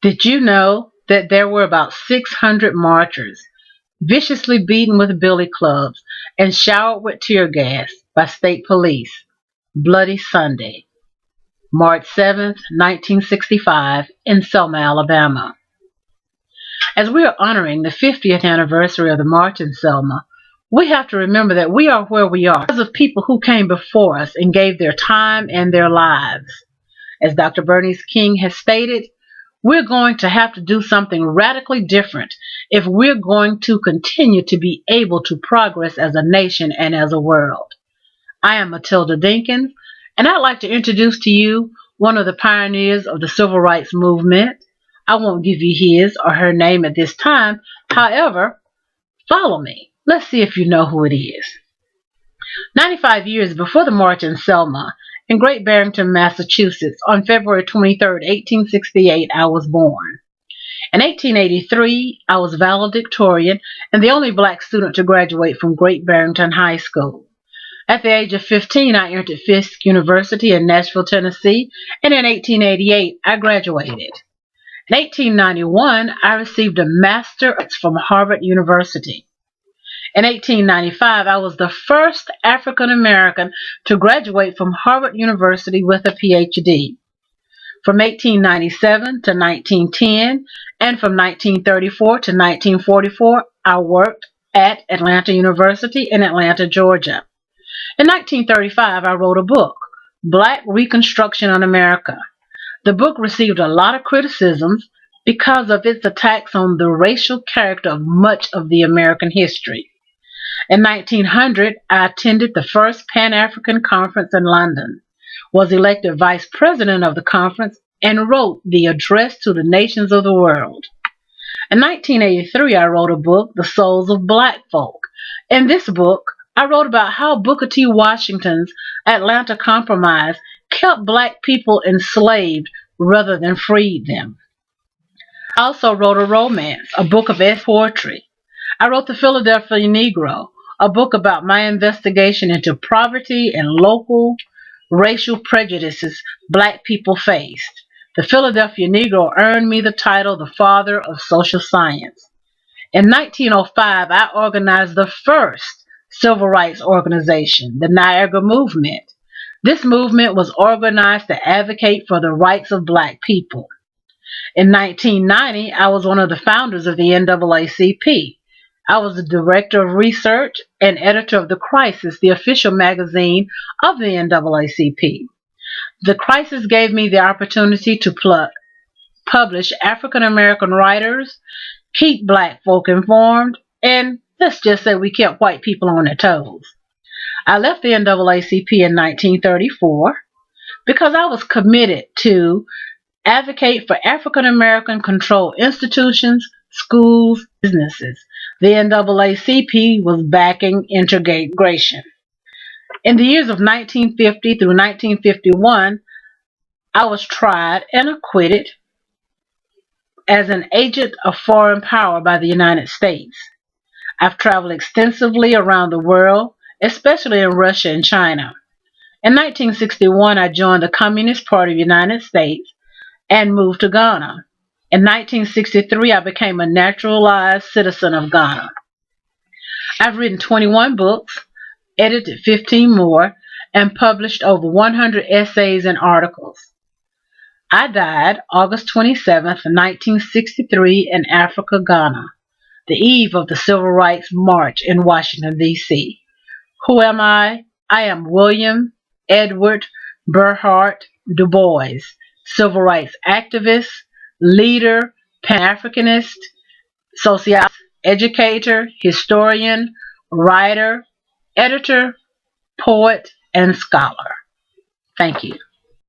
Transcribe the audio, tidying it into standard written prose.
Did you know that there were about 600 marchers viciously beaten with billy clubs and showered with tear gas by state police? Bloody Sunday, March 7, 1965, in Selma, Alabama. As we are honoring the 50th anniversary of the March in Selma, we have to remember that we are where we are because of people who came before us and gave their time and their lives. As Dr. Bernice King has stated, we're going to have to do something radically different if we're going to continue to be able to progress as a nation and as a world. I am Matilda Dinkins, and I'd like to introduce to you one of the pioneers of the civil rights movement. I won't give you his or her name at this time. However, follow me. Let's see if you know who it is. 95 years before the March in Selma, in Great Barrington, Massachusetts, on February 23, 1868, I was born. In 1883, I was valedictorian and the only black student to graduate from Great Barrington High School. At the age of 15, I entered Fisk University in Nashville, Tennessee, and in 1888, I graduated. In 1891, I received a master's from Harvard University. In 1895, I was the first African American to graduate from Harvard University with a PhD. From 1897 to 1910, and from 1934 to 1944, I worked at Atlanta University in Atlanta, Georgia. In 1935, I wrote a book, Black Reconstruction on America. The book received a lot of criticisms because of its attacks on the racial character of much of the American history. In 1900, I attended the first Pan-African Conference in London, was elected vice president of the conference, and wrote the Address to the Nations of the World. In 1983, I wrote a book, The Souls of Black Folk. In this book, I wrote about how Booker T. Washington's Atlanta Compromise kept black people enslaved rather than freed them. I also wrote a romance, a book of poetry. I wrote The Philadelphia Negro, a book about my investigation into poverty and local racial prejudices black people faced. The Philadelphia Negro earned me the title the father of social science. In 1905, I organized the first civil rights organization, the Niagara Movement. This movement was organized to advocate for the rights of black people. In 1990, I was one of the founders of the NAACP. I was the director of research and editor of The Crisis, the official magazine of the NAACP. The Crisis gave me the opportunity to publish African American writers, keep black folk informed, and let's just say we kept white people on their toes. I left the NAACP in 1934 because I was committed to advocate for African American controlled institutions, schools, businesses. The NAACP was backing integration. In the years of 1950 through 1951, I was tried and acquitted as an agent of foreign power by the United States. I've traveled extensively around the world, especially in Russia and China. In 1961, I joined the Communist Party of the United States and moved to Ghana. In 1963, I became a naturalized citizen of Ghana. I've written 21 books, edited 15 more, and published over 100 essays and articles. I died August 27, 1963 in Africa, Ghana, the eve of the Civil Rights March in Washington, D.C. Who am I? I am William Edward Burghardt Du Bois, civil rights activist, leader, Pan-Africanist, sociologist, educator, historian, writer, editor, poet, and scholar. Thank you.